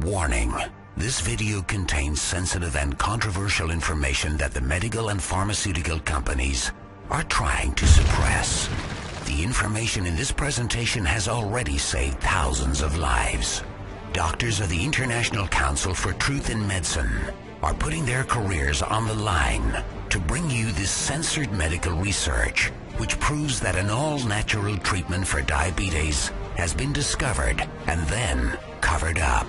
Warning. This video contains sensitive and controversial information that the medical and pharmaceutical companies are trying to suppress. The information in this presentation has already saved thousands of lives. Doctors of the International Council for Truth in Medicine are putting their careers on the line to bring you this censored medical research, which proves that an all-natural treatment for diabetes has been discovered and then covered up.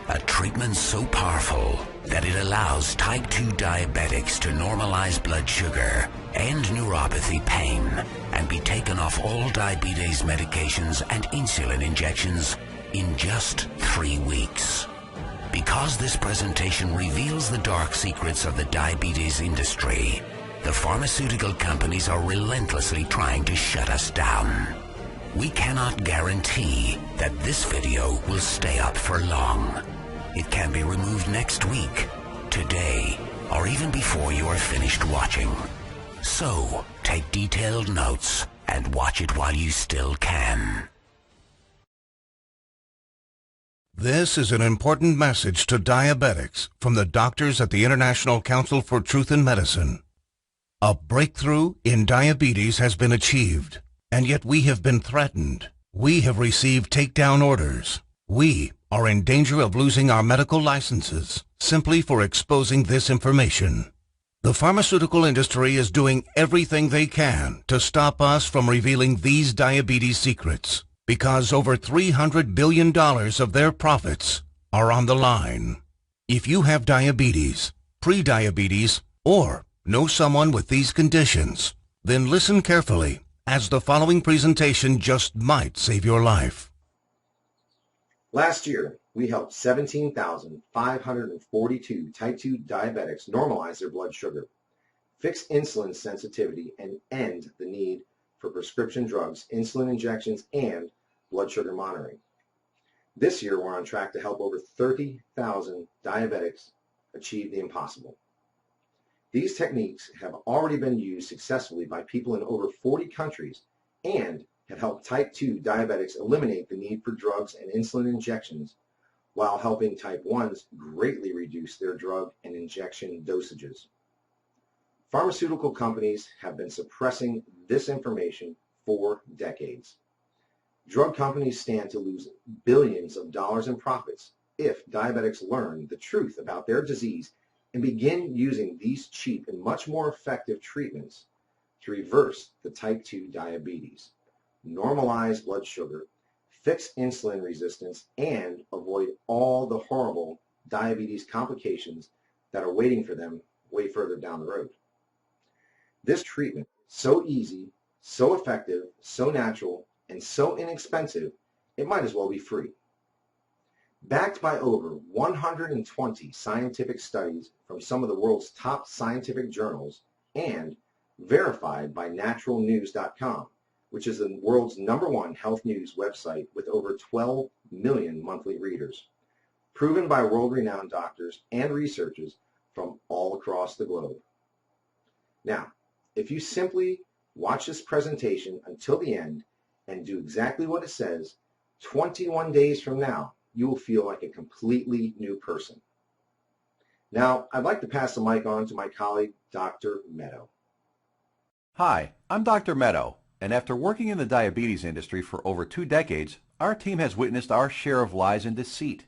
A treatment so powerful that it allows type 2 diabetics to normalize blood sugar, end neuropathy pain, and be taken off all diabetes medications and insulin injections in just 3 weeks. Because this presentation reveals the dark secrets of the diabetes industry, the pharmaceutical companies are relentlessly trying to shut us down. We cannot guarantee that this video will stay up for long. It can be removed next week, today, or even before you are finished watching. So, take detailed notes and watch it while you still can. This is an important message to diabetics from the doctors at the International Council for Truth in Medicine. A breakthrough in diabetes has been achieved, and yet we have been threatened. We have received takedown orders. We are in danger of losing our medical licenses simply for exposing this information. The pharmaceutical industry is doing everything they can to stop us from revealing these diabetes secrets because over $300 billion of their profits are on the line. If you have diabetes, pre-diabetes, or know someone with these conditions, then listen carefully, as the following presentation just might save your life. Last year, we helped 17,542 type 2 diabetics normalize their blood sugar, fix insulin sensitivity, and end the need for prescription drugs, insulin injections, and blood sugar monitoring. This year, we're on track to help over 30,000 diabetics achieve the impossible. These techniques have already been used successfully by people in over 40 countries and have helped type 2 diabetics eliminate the need for drugs and insulin injections while helping type 1s greatly reduce their drug and injection dosages. Pharmaceutical companies have been suppressing this information for decades. Drug companies stand to lose billions of dollars in profits if diabetics learn the truth about their disease and begin using these cheap and much more effective treatments to reverse the type 2 diabetes, normalize blood sugar, fix insulin resistance, and avoid all the horrible diabetes complications that are waiting for them way further down the road. This treatment is so easy, so effective, so natural, and so inexpensive, it might as well be free. Backed by over 120 scientific studies from some of the world's top scientific journals and verified by naturalnews.com, which is the world's #1 health news website with over 12 million monthly readers, proven by world-renowned doctors and researchers from all across the globe. Now, if you simply watch this presentation until the end and do exactly what it says, 21 days from now, you will feel like a completely new person. Now, I'd like to pass the mic on to my colleague, Dr. Meadow. Hi, I'm Dr. Meadow, and after working in the diabetes industry for over 2 decades, our team has witnessed our share of lies and deceit.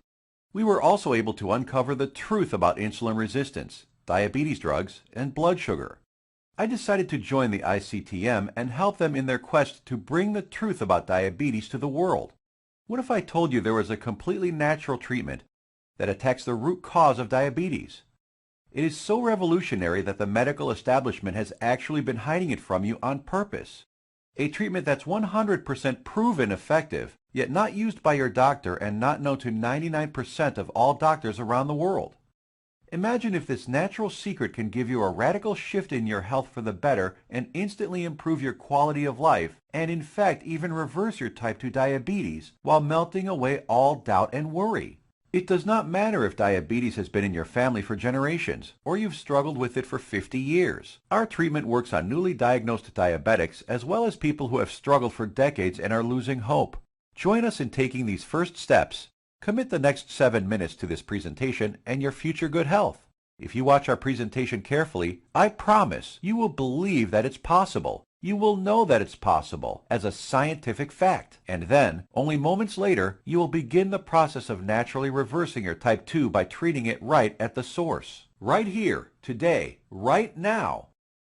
We were also able to uncover the truth about insulin resistance, diabetes drugs, and blood sugar. I decided to join the ICTM and help them in their quest to bring the truth about diabetes to the world. What if I told you there was a completely natural treatment that attacks the root cause of diabetes? It is so revolutionary that the medical establishment has actually been hiding it from you on purpose. A treatment that's 100% proven effective, yet not used by your doctor and not known to 99% of all doctors around the world. Imagine if this natural secret can give you a radical shift in your health for the better and instantly improve your quality of life, and in fact even reverse your type 2 diabetes while melting away all doubt and worry. It does not matter if diabetes has been in your family for generations or you've struggled with it for 50 years. Our treatment works on newly diagnosed diabetics as well as people who have struggled for decades and are losing hope. Join us in taking these first steps Commit the next 7 minutes to this presentation and your future good health. If you watch our presentation carefully, I promise you will believe that it's possible. You will know that it's possible as a scientific fact. And then, only moments later, you will begin the process of naturally reversing your type 2 by treating it right at the source. Right here, today, right now.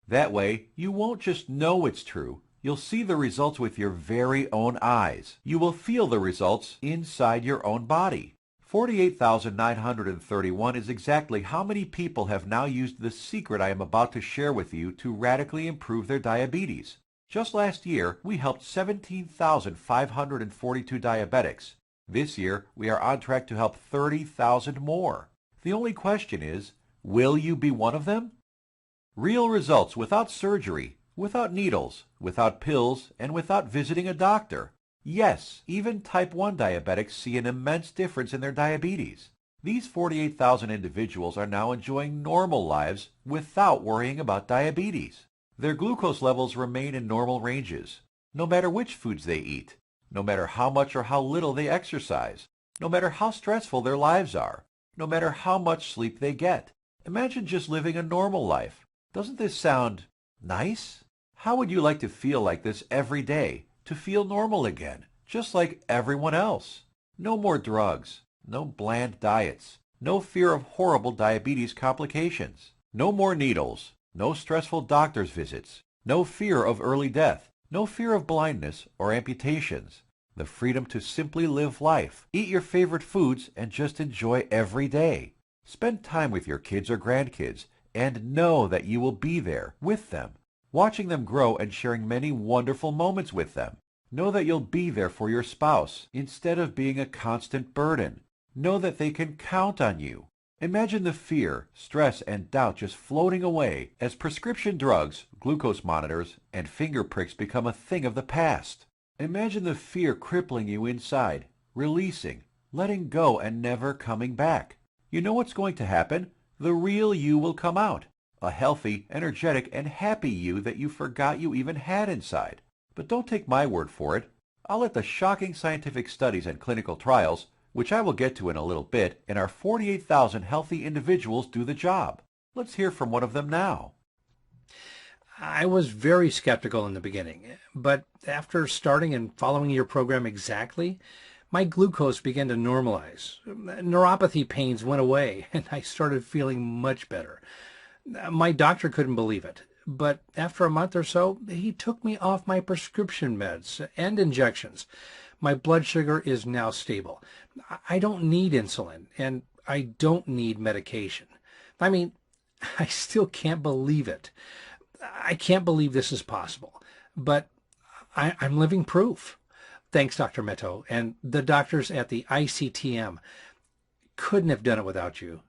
That way, you won't just know it's true. You'll see the results with your very own eyes. You will feel the results inside your own body. 48,931 is exactly how many people have now used the secret I am about to share with you to radically improve their diabetes. Just last year, we helped 17,542 diabetics. This year, we are on track to help 30,000 more. The only question is, will you be one of them? Real results without surgery, without needles, without pills, and without visiting a doctor. Yes, even type 1 diabetics see an immense difference in their diabetes. These 48,000 individuals are now enjoying normal lives without worrying about diabetes. Their glucose levels remain in normal ranges, no matter which foods they eat, no matter how much or how little they exercise, no matter how stressful their lives are, no matter how much sleep they get. Imagine just living a normal life. Doesn't this sound nice? How would you like to feel like this every day? To feel normal again, just like everyone else. No more drugs, no bland diets, no fear of horrible diabetes complications, no more needles, no stressful doctor's visits, no fear of early death, no fear of blindness or amputations. The freedom to simply live life, eat your favorite foods, and just enjoy every day. Spend time with your kids or grandkids and know that you will be there with them, watching them grow and sharing many wonderful moments with them. Know that you'll be there for your spouse instead of being a constant burden. Know that they can count on you. Imagine the fear, stress, and doubt just floating away as prescription drugs, glucose monitors, and finger pricks become a thing of the past. Imagine the fear crippling you inside, releasing, letting go, and never coming back. You know what's going to happen? The real you will come out. A healthy, energetic, and happy you that you forgot you even had inside. But don't take my word for it. I'll let the shocking scientific studies and clinical trials, which I will get to in a little bit, and our 48,000 healthy individuals do the job. Let's hear from one of them now. I was very skeptical in the beginning, but after starting and following your program exactly, my glucose began to normalize. Neuropathy pains went away, and I started feeling much better. My doctor couldn't believe it, but after a month or so, he took me off my prescription meds and injections. My blood sugar is now stable. I don't need insulin, and I don't need medication. I mean, I still can't believe it. I can't believe this is possible, but I'm living proof. Thanks, Dr. Meadow, and the doctors at the ICTM. Couldn't have done it without you.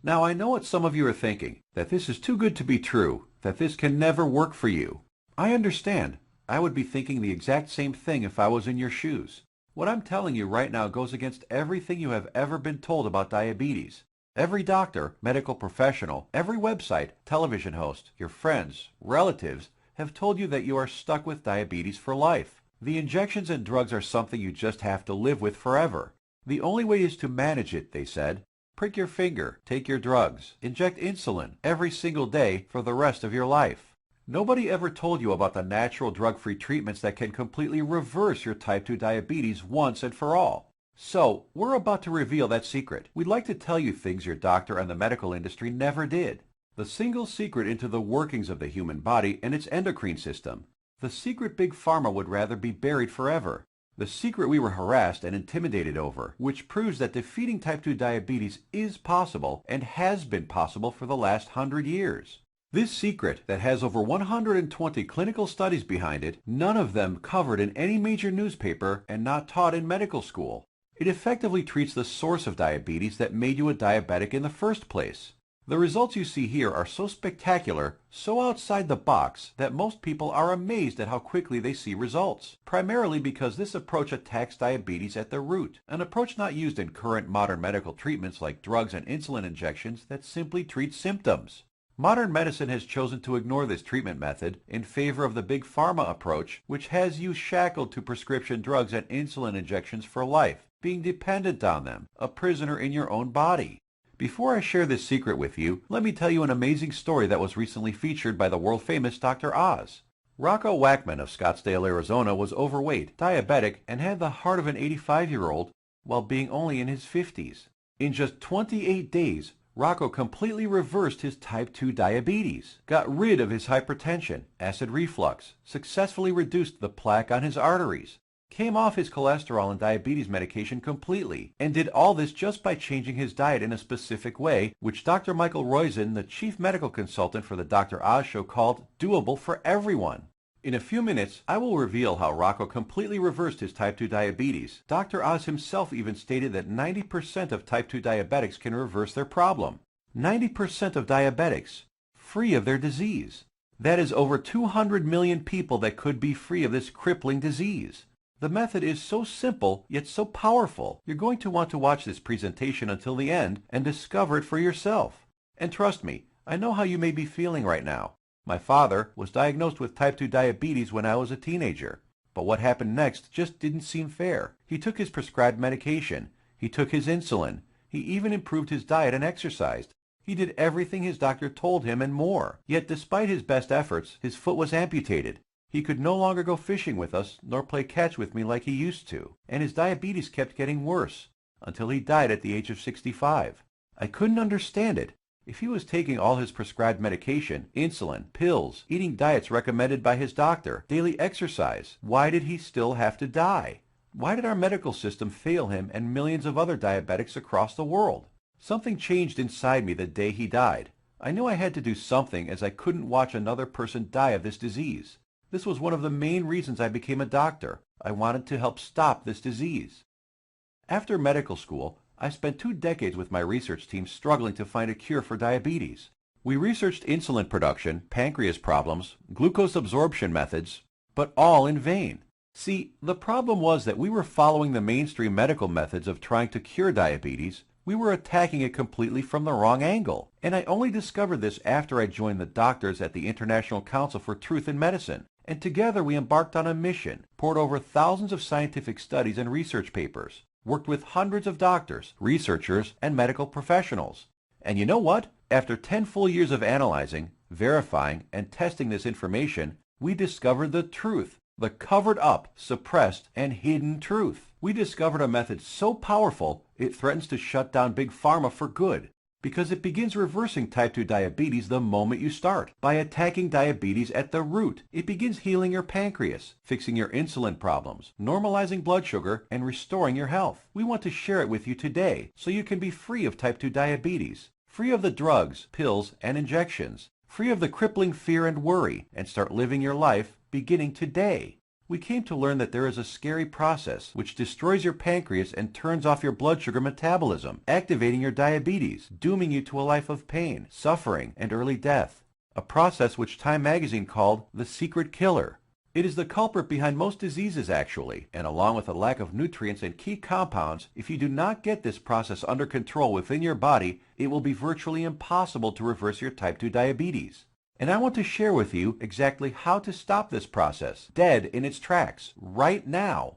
Now I know what some of you are thinking, that this is too good to be true, that this can never work for you. I understand. I would be thinking the exact same thing if I was in your shoes. What I'm telling you right now goes against everything you have ever been told about diabetes. Every doctor, medical professional, every website, television host, your friends, relatives have told you that you are stuck with diabetes for life. The injections and drugs are something you just have to live with forever. The only way is to manage it, they said. Prick your finger, take your drugs, inject insulin every single day for the rest of your life. Nobody ever told you about the natural drug-free treatments that can completely reverse your type 2 diabetes once and for all. So, we're about to reveal that secret. We'd like to tell you things your doctor and the medical industry never did. The single secret into the workings of the human body and its endocrine system. The secret Big Pharma would rather be buried forever. The secret we were harassed and intimidated over, which proves that defeating type 2 diabetes is possible and has been possible for the last 100 years. This secret that has over 120 clinical studies behind it, none of them covered in any major newspaper and not taught in medical school. It effectively treats the source of diabetes that made you a diabetic in the first place. The results you see here are so spectacular, so outside the box, that most people are amazed at how quickly they see results, primarily because this approach attacks diabetes at the root, an approach not used in current modern medical treatments like drugs and insulin injections that simply treat symptoms. Modern medicine has chosen to ignore this treatment method in favor of the Big Pharma approach, which has you shackled to prescription drugs and insulin injections for life, being dependent on them, a prisoner in your own body. Before I share this secret with you, let me tell you an amazing story that was recently featured by the world-famous Dr. Oz. Rocco Wackman of Scottsdale, Arizona was overweight, diabetic, and had the heart of an 85-year-old while being only in his 50s. In just 28 days, Rocco completely reversed his type 2 diabetes, got rid of his hypertension, acid reflux, successfully reduced the plaque on his arteries, came off his cholesterol and diabetes medication completely, and did all this just by changing his diet in a specific way, which Dr. Michael Roizen, the chief medical consultant for the Dr. Oz Show, called doable for everyone. In a few minutes, I will reveal how Rocco completely reversed his type 2 diabetes. Dr. Oz himself even stated that 90% of type 2 diabetics can reverse their problem. 90% of diabetics, free of their disease. That is over 200 million people that could be free of this crippling disease. The method is so simple, yet so powerful. You're going to want to watch this presentation until the end and discover it for yourself. And trust me, I know how you may be feeling right now. My father was diagnosed with type 2 diabetes when I was a teenager. But what happened next just didn't seem fair. He took his prescribed medication. He took his insulin. He even improved his diet and exercised. He did everything his doctor told him and more. Yet despite his best efforts, his foot was amputated. He could no longer go fishing with us nor play catch with me like he used to. And his diabetes kept getting worse until he died at the age of 65. I couldn't understand it. If he was taking all his prescribed medication, insulin, pills, eating diets recommended by his doctor, daily exercise, why did he still have to die? Why did our medical system fail him and millions of other diabetics across the world? Something changed inside me the day he died. I knew I had to do something as I couldn't watch another person die of this disease. This was one of the main reasons I became a doctor. I wanted to help stop this disease. After medical school, I spent 2 decades with my research team struggling to find a cure for diabetes. We researched insulin production, pancreas problems, glucose absorption methods, but all in vain. See, the problem was that we were following the mainstream medical methods of trying to cure diabetes. We were attacking it completely from the wrong angle. And I only discovered this after I joined the doctors at the International Council for Truth in Medicine. And together we embarked on a mission, poured over thousands of scientific studies and research papers, worked with hundreds of doctors, researchers, and medical professionals. And you know what? After 10 full years of analyzing, verifying, and testing this information, we discovered the truth, the covered up, suppressed, and hidden truth. We discovered a method so powerful it threatens to shut down Big Pharma for good, because it begins reversing type 2 diabetes the moment you start. By attacking diabetes at the root, it begins healing your pancreas, fixing your insulin problems, normalizing blood sugar, and restoring your health. We want to share it with you today so you can be free of type 2 diabetes, free of the drugs, pills, and injections, free of the crippling fear and worry, and start living your life beginning today. We came to learn that there is a scary process which destroys your pancreas and turns off your blood sugar metabolism, activating your diabetes, dooming you to a life of pain, suffering, and early death. A process which Time magazine called the secret killer. It is the culprit behind most diseases actually, and along with a lack of nutrients and key compounds, if you do not get this process under control within your body, it will be virtually impossible to reverse your type 2 diabetes. And I want to share with you exactly how to stop this process, dead in its tracks, right now.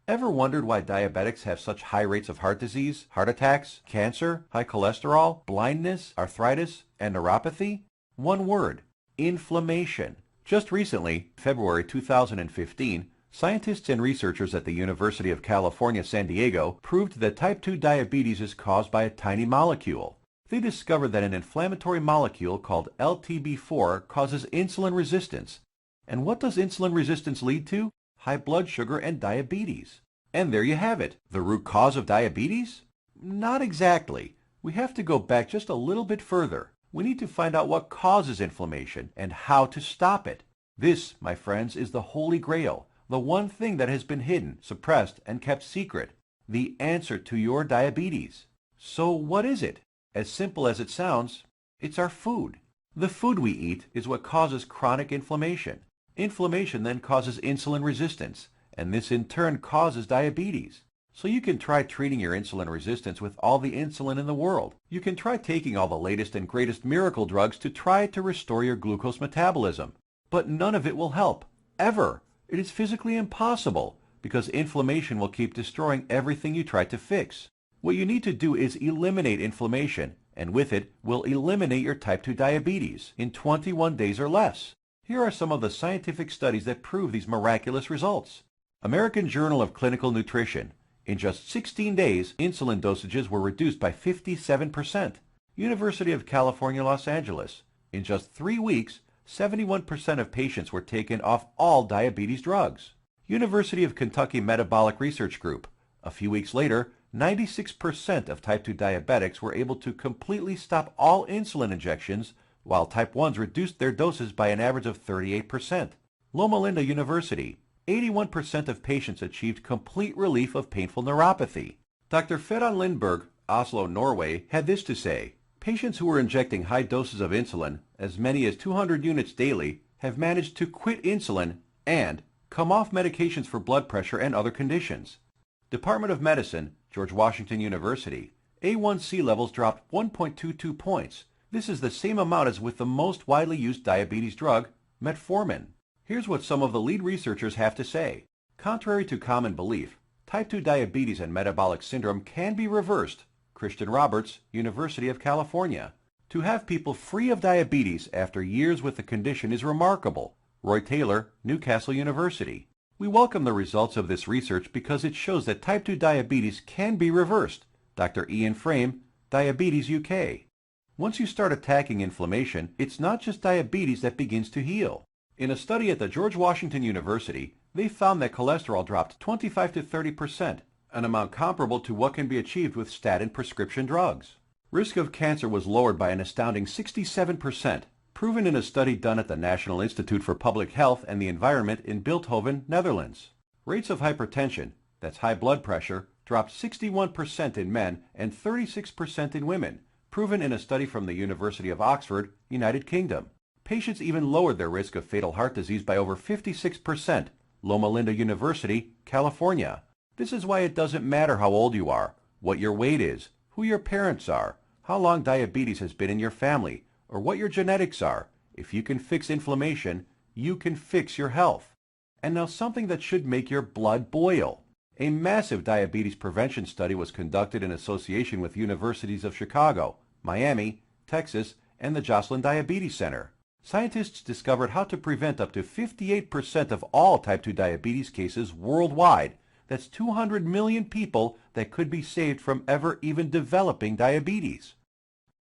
Ever wondered why diabetics have such high rates of heart disease, heart attacks, cancer, high cholesterol, blindness, arthritis, and neuropathy? One word: inflammation. Just recently, February 2015, scientists and researchers at the University of California, San Diego proved that type 2 diabetes is caused by a tiny molecule. They discovered that an inflammatory molecule called LTB4 causes insulin resistance. And what does insulin resistance lead to? High blood sugar and diabetes. And there you have it. The root cause of diabetes? Not exactly. We have to go back just a little bit further. We need to find out what causes inflammation and how to stop it. This, my friends, is the Holy Grail, the one thing that has been hidden, suppressed, and kept secret. The answer to your diabetes. So what is it? As simple as it sounds, it's our food. The food we eat is what causes chronic inflammation. Inflammation then causes insulin resistance, and this in turn causes diabetes. So you can try treating your insulin resistance with all the insulin in the world. You can try taking all the latest and greatest miracle drugs to try to restore your glucose metabolism. But none of it will help, ever. It is physically impossible. because inflammation will keep destroying everything you try to fix. What you need to do is eliminate inflammation, and with it will eliminate your type 2 diabetes in 21 days or less. Here are some of the scientific studies that prove these miraculous results. American Journal of Clinical Nutrition. In just 16 days, insulin dosages were reduced by 57%. University of California, Los Angeles. In just 3 weeks, 71% of patients were taken off all diabetes drugs. University of Kentucky Metabolic Research Group. A few weeks later, 96% of type 2 diabetics were able to completely stop all insulin injections, while type 1s reduced their doses by an average of 38%. Loma Linda University. 81% of patients achieved complete relief of painful neuropathy. Dr. Fedon Lindberg, Oslo, Norway, had this to say: patients who were injecting high doses of insulin, as many as 200 units daily, have managed to quit insulin and come off medications for blood pressure and other conditions. Department of Medicine, George Washington University. A1C levels dropped 1.22 points. This is the same amount as with the most widely used diabetes drug, metformin. Here's what some of the lead researchers have to say. Contrary to common belief, type 2 diabetes and metabolic syndrome can be reversed. Christian Roberts, University of California. To have people free of diabetes after years with the condition is remarkable. Roy Taylor, Newcastle University. We welcome the results of this research because it shows that type 2 diabetes can be reversed. Dr. Ian Frame, Diabetes UK. Once you start attacking inflammation, it's not just diabetes that begins to heal. In a study at the George Washington University, they found that cholesterol dropped 25 to 30%, an amount comparable to what can be achieved with statin prescription drugs. Risk of cancer was lowered by an astounding 67%, proven in a study done at the National Institute for Public Health and the Environment in Bilthoven, Netherlands. Rates of hypertension, that's high blood pressure, dropped 61% in men and 36% in women, proven in a study from the University of Oxford, United Kingdom. Patients even lowered their risk of fatal heart disease by over 56%, Loma Linda University, California. This is why it doesn't matter how old you are, what your weight is, who your parents are, how long diabetes has been in your family, or what your genetics are. If you can fix inflammation, you can fix your health. And now something that should make your blood boil. A massive diabetes prevention study was conducted in association with universities of Chicago, Miami, Texas, and the Joslin Diabetes Center. Scientists discovered how to prevent up to 58% of all type 2 diabetes cases worldwide. That's 200 million people that could be saved from ever even developing diabetes.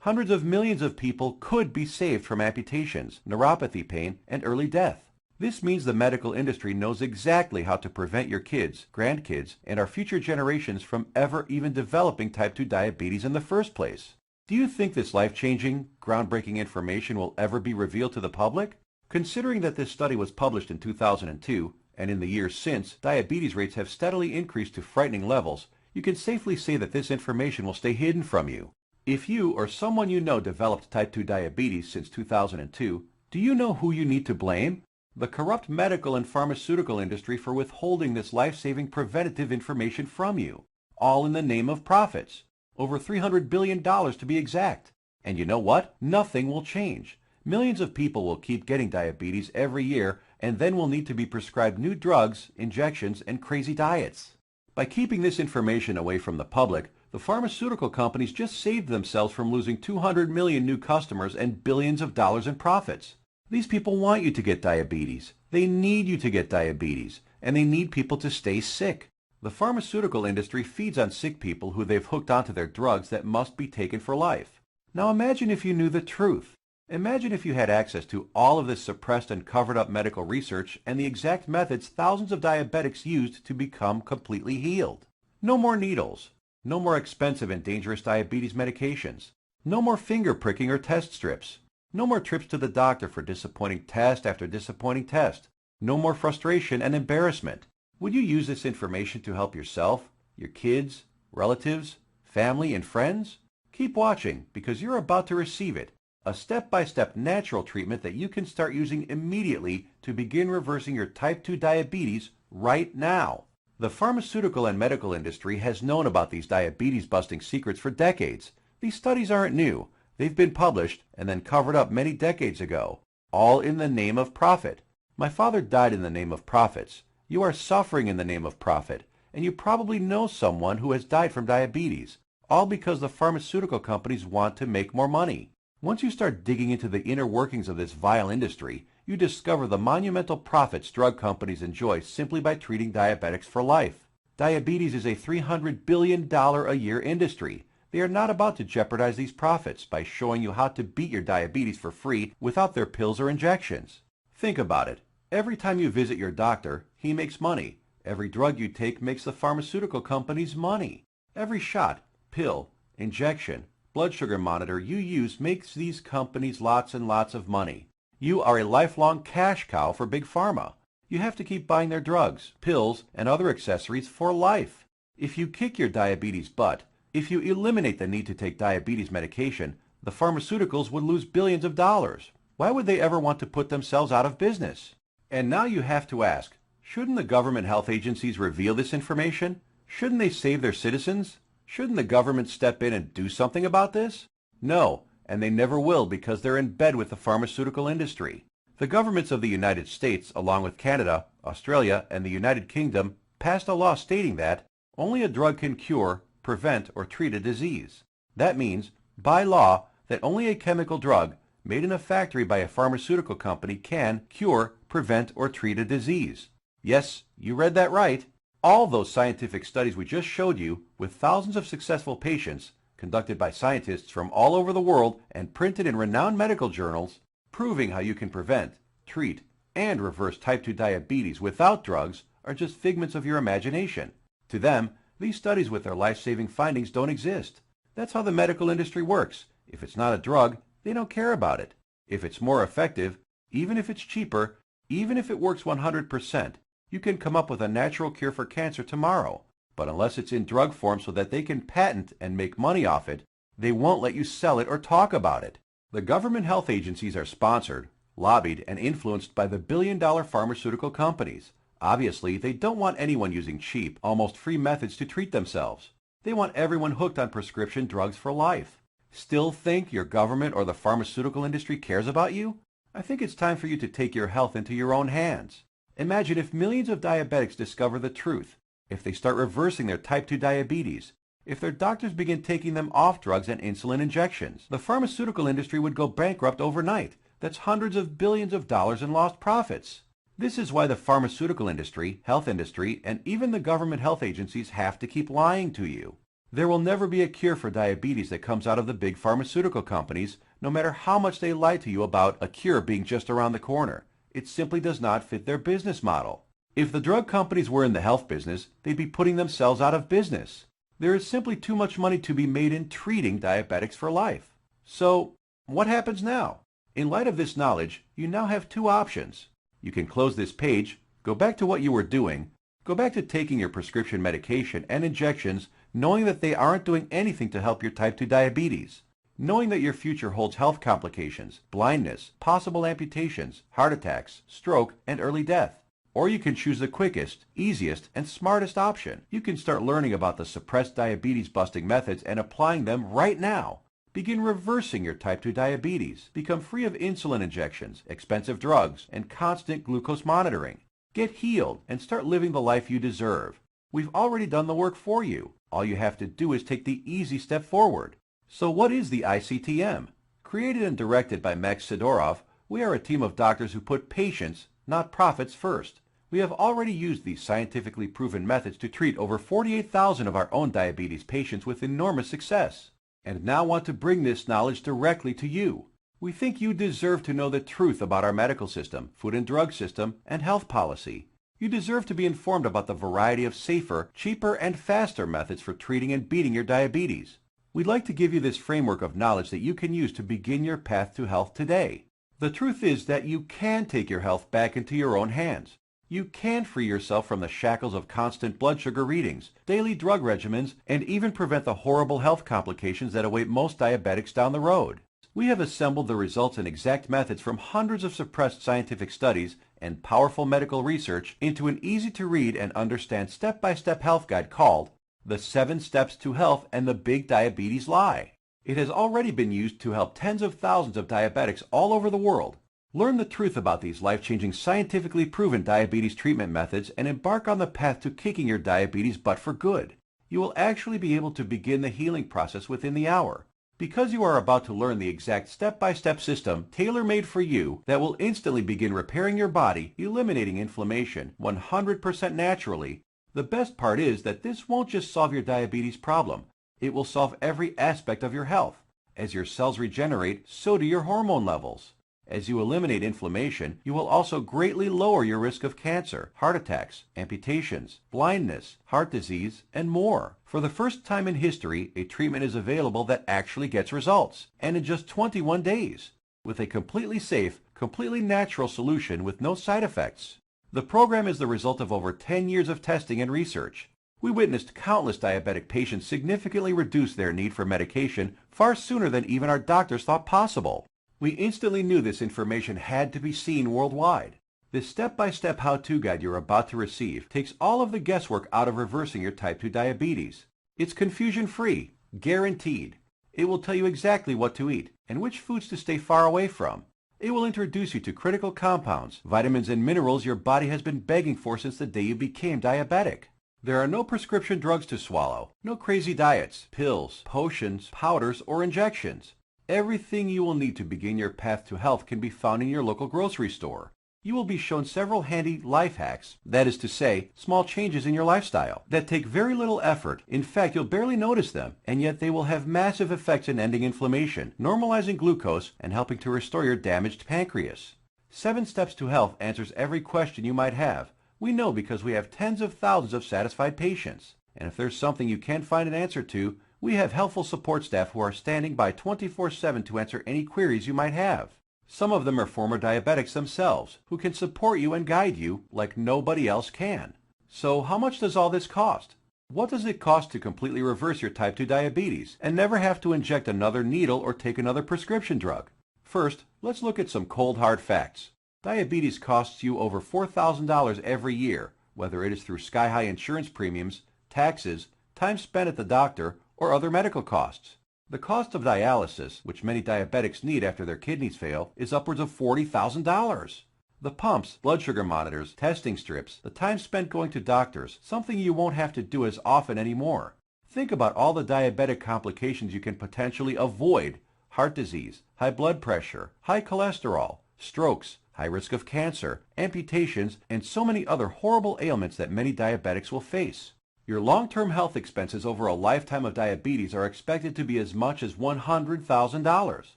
Hundreds of millions of people could be saved from amputations, neuropathy pain, and early death. This means the medical industry knows exactly how to prevent your kids, grandkids, and our future generations from ever even developing type 2 diabetes in the first place. Do you think this life-changing, groundbreaking information will ever be revealed to the public? Considering that this study was published in 2002, and in the years since, diabetes rates have steadily increased to frightening levels, you can safely say that this information will stay hidden from you. If you or someone you know developed type 2 diabetes since 2002, do you know who you need to blame? The corrupt medical and pharmaceutical industry for withholding this life-saving preventative information from you, all in the name of profits. Over $300 billion to be exact. And you know what? Nothing will change. Millions of people will keep getting diabetes every year and then will need to be prescribed new drugs, injections, and crazy diets. By keeping this information away from the public, the pharmaceutical companies just saved themselves from losing 200 million new customers and billions of dollars in profits. These people want you to get diabetes. They need you to get diabetes, and they need people to stay sick. The pharmaceutical industry feeds on sick people who they've hooked onto their drugs that must be taken for life. Now imagine if you knew the truth. Imagine if you had access to all of this suppressed and covered up medical research and the exact methods thousands of diabetics used to become completely healed. No more needles. No more expensive and dangerous diabetes medications. No more finger pricking or test strips. No more trips to the doctor for disappointing test after disappointing test. No more frustration and embarrassment. Would you use this information to help yourself, your kids, relatives, family, and friends? Keep watching because you're about to receive it. A step-by-step natural treatment that you can start using immediately to begin reversing your type 2 diabetes right now. The pharmaceutical and medical industry has known about these diabetes-busting secrets for decades. These studies aren't new. They've been published and then covered up many decades ago, all in the name of profit. My father died in the name of profits, You are suffering in the name of profit, and you probably know someone who has died from diabetes, all because the pharmaceutical companies want to make more money. Once you start digging into the inner workings of this vile industry, you discover the monumental profits drug companies enjoy simply by treating diabetics for life. Diabetes is a $300 billion a year industry. They are not about to jeopardize these profits by showing you how to beat your diabetes for free without their pills or injections. Think about it. Every time you visit your doctor, he makes money. Every drug you take makes the pharmaceutical companies money. Every shot, pill, injection, blood sugar monitor you use makes these companies lots and lots of money. You are a lifelong cash cow for Big Pharma. You have to keep buying their drugs, pills, and other accessories for life. If you kick your diabetes butt, if you eliminate the need to take diabetes medication, the pharmaceuticals would lose billions of dollars. Why would they ever want to put themselves out of business? And now you have to ask, shouldn't the government health agencies reveal this information? Shouldn't they save their citizens? Shouldn't the government step in and do something about this? No, and they never will because they're in bed with the pharmaceutical industry. The governments of the United States, along with Canada, Australia, and the United Kingdom, passed a law stating that only a drug can cure, prevent, or treat a disease. That means, by law, that only a chemical drug made in a factory by a pharmaceutical company can cure, prevent, or treat a disease. Yes, you read that right. All those scientific studies we just showed you, with thousands of successful patients, conducted by scientists from all over the world and printed in renowned medical journals, proving how you can prevent, treat, and reverse type 2 diabetes without drugs, are just figments of your imagination. To them, these studies with their life-saving findings don't exist. That's how the medical industry works. If it's not a drug, they don't care about it. If it's more effective, even if it's cheaper, even if it works 100%, you can come up with a natural cure for cancer tomorrow. But unless it's in drug form so that they can patent and make money off it, they won't let you sell it or talk about it. The government health agencies are sponsored, lobbied, and influenced by the billion-dollar pharmaceutical companies. Obviously, they don't want anyone using cheap, almost free methods to treat themselves. They want everyone hooked on prescription drugs for life. Still think your government or the pharmaceutical industry cares about you? I think it's time for you to take your health into your own hands. Imagine if millions of diabetics discover the truth, if they start reversing their type 2 diabetes, if their doctors begin taking them off drugs and insulin injections. The pharmaceutical industry would go bankrupt overnight. That's hundreds of billions of dollars in lost profits. This is why the pharmaceutical industry, health industry, and even the government health agencies have to keep lying to you. There will never be a cure for diabetes that comes out of the big pharmaceutical companies, no matter how much they lie to you about a cure being just around the corner. It simply does not fit their business model. If the drug companies were in the health business, they'd be putting themselves out of business. There is simply too much money to be made in treating diabetics for life. So, what happens now? In light of this knowledge, you now have two options. You can close this page, go back to what you were doing, go back to taking your prescription medication and injections, knowing that they aren't doing anything to help your type 2 diabetes, knowing that your future holds health complications, blindness, possible amputations, heart attacks, stroke, and early death. Or you can choose the quickest, easiest, and smartest option. You can start learning about the suppressed diabetes busting methods and applying them right now. Begin reversing your type 2 diabetes. Become free of insulin injections, expensive drugs, and constant glucose monitoring. Get healed and start living the life you deserve. We've already done the work for you. All you have to do is take the easy step forward. So what is the ICTM? Created and directed by Max Sidorov, we are a team of doctors who put patients, not profits, first. We have already used these scientifically proven methods to treat over 48,000 of our own diabetes patients with enormous success, and now want to bring this knowledge directly to you. We think you deserve to know the truth about our medical system, food and drug system, and health policy. You deserve to be informed about the variety of safer, cheaper, and faster methods for treating and beating your diabetes. We'd like to give you this framework of knowledge that you can use to begin your path to health today. The truth is that you can take your health back into your own hands. You can free yourself from the shackles of constant blood sugar readings, daily drug regimens, and even prevent the horrible health complications that await most diabetics down the road. We have assembled the results and exact methods from hundreds of suppressed scientific studies and powerful medical research into an easy-to-read and understand step-by-step health guide called The 7 Steps to Health and the Big Diabetes Lie. It has already been used to help tens of thousands of diabetics all over the world. Learn the truth about these life-changing, scientifically proven diabetes treatment methods and embark on the path to kicking your diabetes butt for good. You will actually be able to begin the healing process within the hour, because you are about to learn the exact step-by-step system tailor-made for you that will instantly begin repairing your body, eliminating inflammation 100% naturally. The best part is that this won't just solve your diabetes problem. It will solve every aspect of your health. As your cells regenerate, so do your hormone levels. As you eliminate inflammation, you will also greatly lower your risk of cancer, heart attacks, amputations, blindness, heart disease, and more. For the first time in history, a treatment is available that actually gets results, and in just 21 days, with a completely safe, completely natural solution with no side effects. The program is the result of over 10 years of testing and research. We witnessed countless diabetic patients significantly reduce their need for medication far sooner than even our doctors thought possible. We instantly knew this information had to be seen worldwide. This step-by-step how-to guide you're about to receive takes all of the guesswork out of reversing your type 2 diabetes. It's confusion-free, guaranteed. It will tell you exactly what to eat and which foods to stay far away from. It will introduce you to critical compounds, vitamins and minerals your body has been begging for since the day you became diabetic. There are no prescription drugs to swallow, no crazy diets, pills, potions, powders, or injections. Everything you will need to begin your path to health can be found in your local grocery store. You will be shown several handy life hacks, that is to say, small changes in your lifestyle, that take very little effort. In fact, you'll barely notice them, and yet they will have massive effects in ending inflammation, normalizing glucose, and helping to restore your damaged pancreas. 7 Steps to Health answers every question you might have. We know because we have tens of thousands of satisfied patients. And if there's something you can't find an answer to, we have helpful support staff who are standing by 24/7 to answer any queries you might have. Some of them are former diabetics themselves, who can support you and guide you like nobody else can. So how much does all this cost? What does it cost to completely reverse your type 2 diabetes and never have to inject another needle or take another prescription drug? First, let's look at some cold hard facts. Diabetes costs you over $4,000 every year, whether it is through sky-high insurance premiums, taxes, time spent at the doctor, or other medical costs. The cost of dialysis, which many diabetics need after their kidneys fail, is upwards of $40,000. The pumps, blood sugar monitors, testing strips, the time spent going to doctors, something you won't have to do as often anymore. Think about all the diabetic complications you can potentially avoid: heart disease, high blood pressure, high cholesterol, strokes, high risk of cancer, amputations, and so many other horrible ailments that many diabetics will face. Your long-term health expenses over a lifetime of diabetes are expected to be as much as $100,000.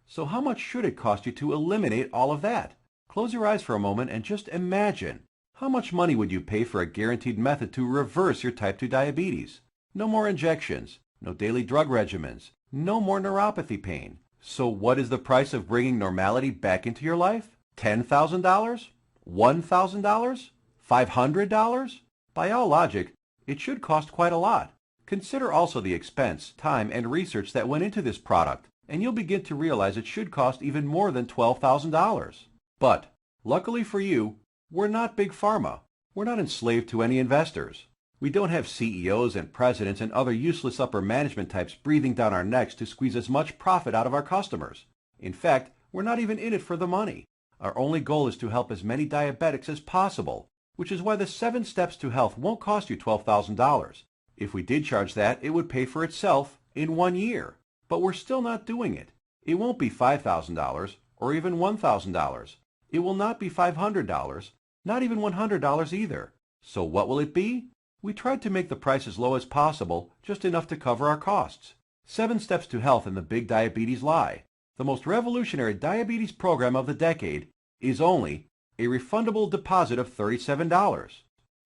So how much should it cost you to eliminate all of that? Close your eyes for a moment and just imagine. How much money would you pay for a guaranteed method to reverse your type 2 diabetes? No more injections, no daily drug regimens, no more neuropathy pain. So what is the price of bringing normality back into your life? $10,000? $1,000? $500? By all logic, it should cost quite a lot. Consider also the expense, time, and research that went into this product, and you'll begin to realize it should cost even more than $12,000. But, luckily for you, we're not Big Pharma. We're not enslaved to any investors. We don't have CEOs and presidents and other useless upper management types breathing down our necks to squeeze as much profit out of our customers. In fact, we're not even in it for the money. Our only goal is to help as many diabetics as possible, which is why the 7 Steps to Health won't cost you $12,000. If we did charge that, it would pay for itself in 1 year. But we're still not doing it. It won't be $5,000 or even $1,000. It will not be $500, not even $100 either. So what will it be? We tried to make the price as low as possible, just enough to cover our costs. 7 Steps to Health and the Big Diabetes Lie, the most revolutionary diabetes program of the decade, is only a refundable deposit of $37.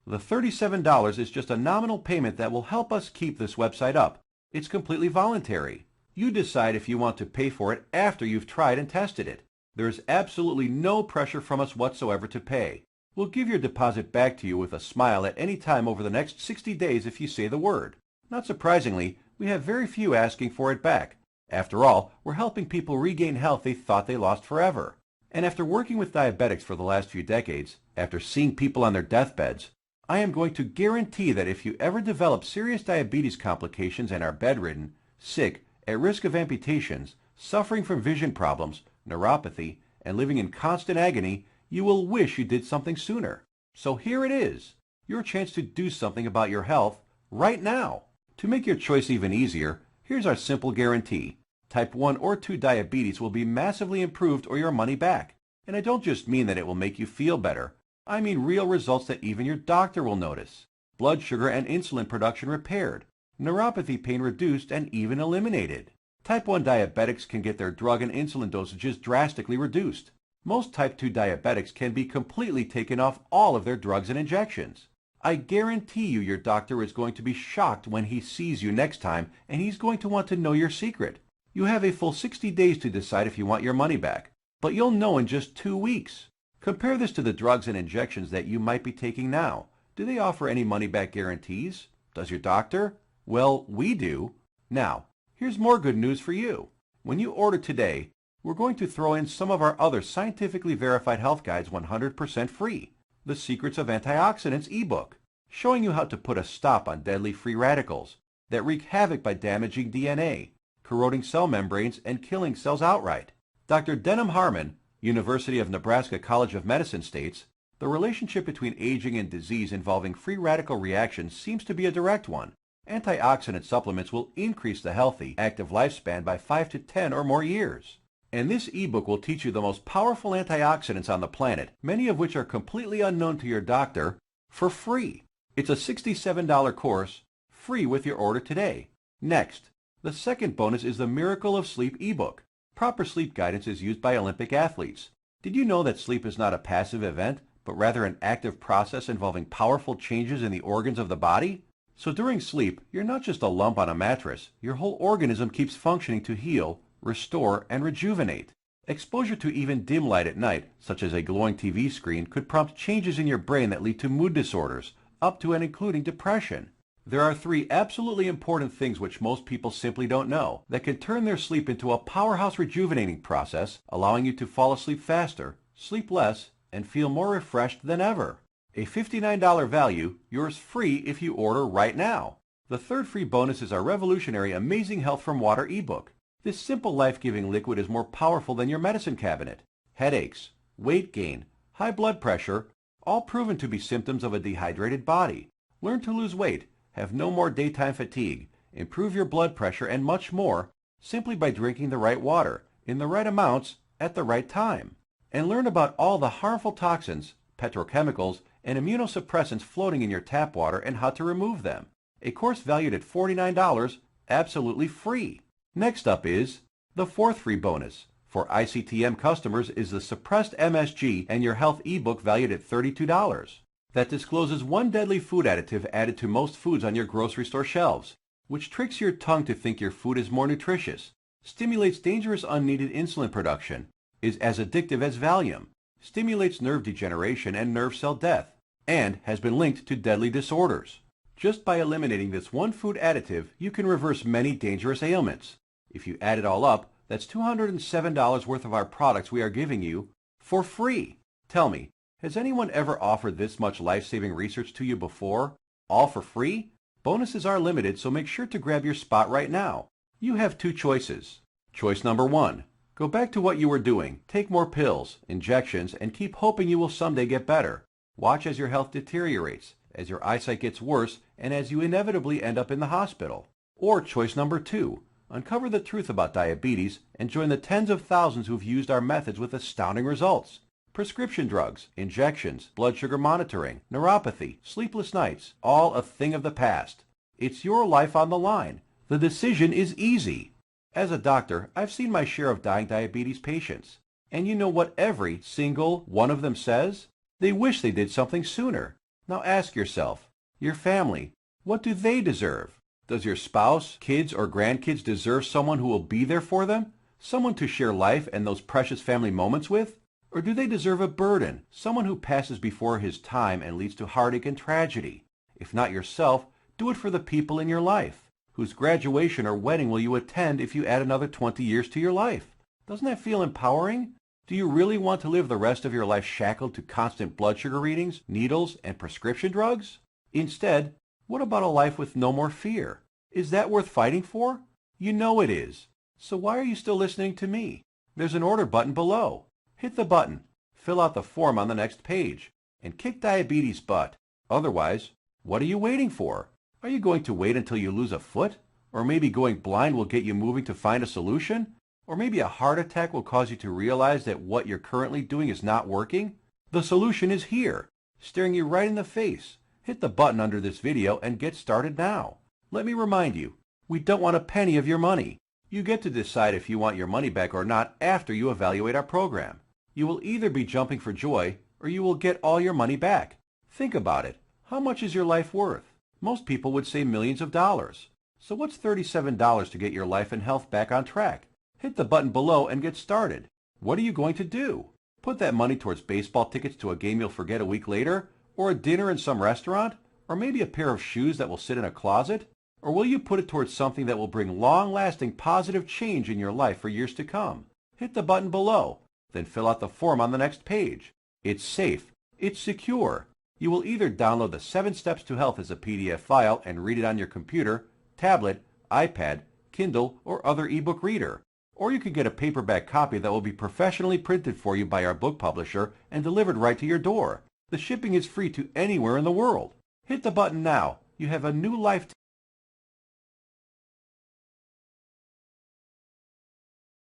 The $37 is just a nominal payment that will help us keep this website up. It's completely voluntary. You decide if you want to pay for it after you've tried and tested it. There is absolutely no pressure from us whatsoever to pay. We'll give your deposit back to you with a smile at any time over the next 60 days if you say the word. Not surprisingly, we have very few asking for it back. After all, we're helping people regain health they thought they lost forever. And after working with diabetics for the last few decades, after seeing people on their deathbeds, I am going to guarantee that if you ever develop serious diabetes complications and are bedridden, sick, at risk of amputations, suffering from vision problems, neuropathy, and living in constant agony, you will wish you did something sooner. So here it is, your chance to do something about your health right now. To make your choice even easier, here's our simple guarantee. Type 1 or 2 diabetes will be massively improved or your money back. And I don't just mean that it will make you feel better. I mean real results that even your doctor will notice. Blood sugar and insulin production repaired, neuropathy pain reduced and even eliminated. Type 1 diabetics can get their drug and insulin dosages drastically reduced. Most type 2 diabetics can be completely taken off all of their drugs and injections. I guarantee you your doctor is going to be shocked when he sees you next time, and he's going to want to know your secret. You have a full 60 days to decide if you want your money back, but you'll know in just 2 weeks. Compare this to the drugs and injections that you might be taking now. Do they offer any money-back guarantees? Does your doctor? Well, we do. Now, here's more good news for you. When you order today, we're going to throw in some of our other scientifically verified health guides 100% free. The Secrets of Antioxidants ebook, showing you how to put a stop on deadly free radicals that wreak havoc by damaging DNA, corroding cell membranes, and killing cells outright. Dr. Denham Harmon, University of Nebraska College of Medicine states, the relationship between aging and disease involving free radical reactions seems to be a direct one. Antioxidant supplements will increase the healthy, active lifespan by 5 to 10 or more years. And this ebook will teach you the most powerful antioxidants on the planet, many of which are completely unknown to your doctor, for free. It's a $67 course, free with your order today. Next, the second bonus is the Miracle of Sleep ebook. Proper sleep guidance is used by Olympic athletes. Did you know that sleep is not a passive event, but rather an active process involving powerful changes in the organs of the body? So during sleep, you're not just a lump on a mattress. Your whole organism keeps functioning to heal, restore, and rejuvenate. Exposure to even dim light at night, such as a glowing TV screen, could prompt changes in your brain that lead to mood disorders, up to and including depression. There are 3 absolutely important things which most people simply don't know that can turn their sleep into a powerhouse rejuvenating process, allowing you to fall asleep faster, sleep less, and feel more refreshed than ever. A $59 value, yours free if you order right now. The third free bonus is our revolutionary Amazing Health from Water ebook. This simple life-giving liquid is more powerful than your medicine cabinet. Headaches, weight gain, high blood pressure, all proven to be symptoms of a dehydrated body. Learn to lose weight, have no more daytime fatigue, improve your blood pressure, and much more simply by drinking the right water, in the right amounts, at the right time. And learn about all the harmful toxins, petrochemicals, and immunosuppressants floating in your tap water and how to remove them. A course valued at $49, absolutely free. Next up is the fourth free bonus. For ICTM customers is the Suppressed MSG and Your Health ebook valued at $32. That discloses one deadly food additive added to most foods on your grocery store shelves, which tricks your tongue to think your food is more nutritious, stimulates dangerous unneeded insulin production, is as addictive as Valium, stimulates nerve degeneration and nerve cell death, and has been linked to deadly disorders. Just by eliminating this one food additive, you can reverse many dangerous ailments. If you add it all up, that's $207 worth of our products we are giving you for free. Tell me, has anyone ever offered this much life-saving research to you before? All for free? Bonuses are limited, so make sure to grab your spot right now. You have 2 choices. Choice number 1. Go back to what you were doing. Take more pills, injections, and keep hoping you will someday get better. Watch as your health deteriorates, as your eyesight gets worse, and as you inevitably end up in the hospital. Or choice number 2. Uncover the truth about diabetes and join the tens of thousands who've used our methods with astounding results. Prescription drugs, injections, blood sugar monitoring, neuropathy, sleepless nights, all a thing of the past. It's your life on the line. The decision is easy. As a doctor, I've seen my share of dying diabetes patients. And you know what every single one of them says? They wish they did something sooner. Now ask yourself, your family, what do they deserve? Does your spouse, kids, or grandkids deserve someone who will be there for them? Someone to share life and those precious family moments with? Or do they deserve a burden, someone who passes before his time and leads to heartache and tragedy? If not yourself, do it for the people in your life. Whose graduation or wedding will you attend if you add another 20 years to your life? Doesn't that feel empowering? Do you really want to live the rest of your life shackled to constant blood sugar readings, needles, and prescription drugs? Instead, what about a life with no more fear? Is that worth fighting for? You know it is. So why are you still listening to me? There's an order button below. Hit the button, fill out the form on the next page, and kick diabetes butt. Otherwise, what are you waiting for? Are you going to wait until you lose a foot? Or maybe going blind will get you moving to find a solution? Or maybe a heart attack will cause you to realize that what you're currently doing is not working? The solution is here, staring you right in the face. Hit the button under this video and get started now. Let me remind you, we don't want a penny of your money. You get to decide if you want your money back or not after you evaluate our program. You will either be jumping for joy or you will get all your money back. Think about it. How much is your life worth? Most people would say millions of dollars. So what's $37 to get your life and health back on track? Hit the button below and get started. What are you going to do? Put that money towards baseball tickets to a game you'll forget a week later? Or a dinner in some restaurant? Or maybe a pair of shoes that will sit in a closet? Or will you put it towards something that will bring long-lasting positive change in your life for years to come? Hit the button below, then fill out the form on the next page. It's safe. It's secure. You will either download the 7 Steps to Health as a PDF file and read it on your computer, tablet, iPad, Kindle, or other ebook reader. Or you can get a paperback copy that will be professionally printed for you by our book publisher and delivered right to your door. The shipping is free to anywhere in the world. Hit the button now. You have a new life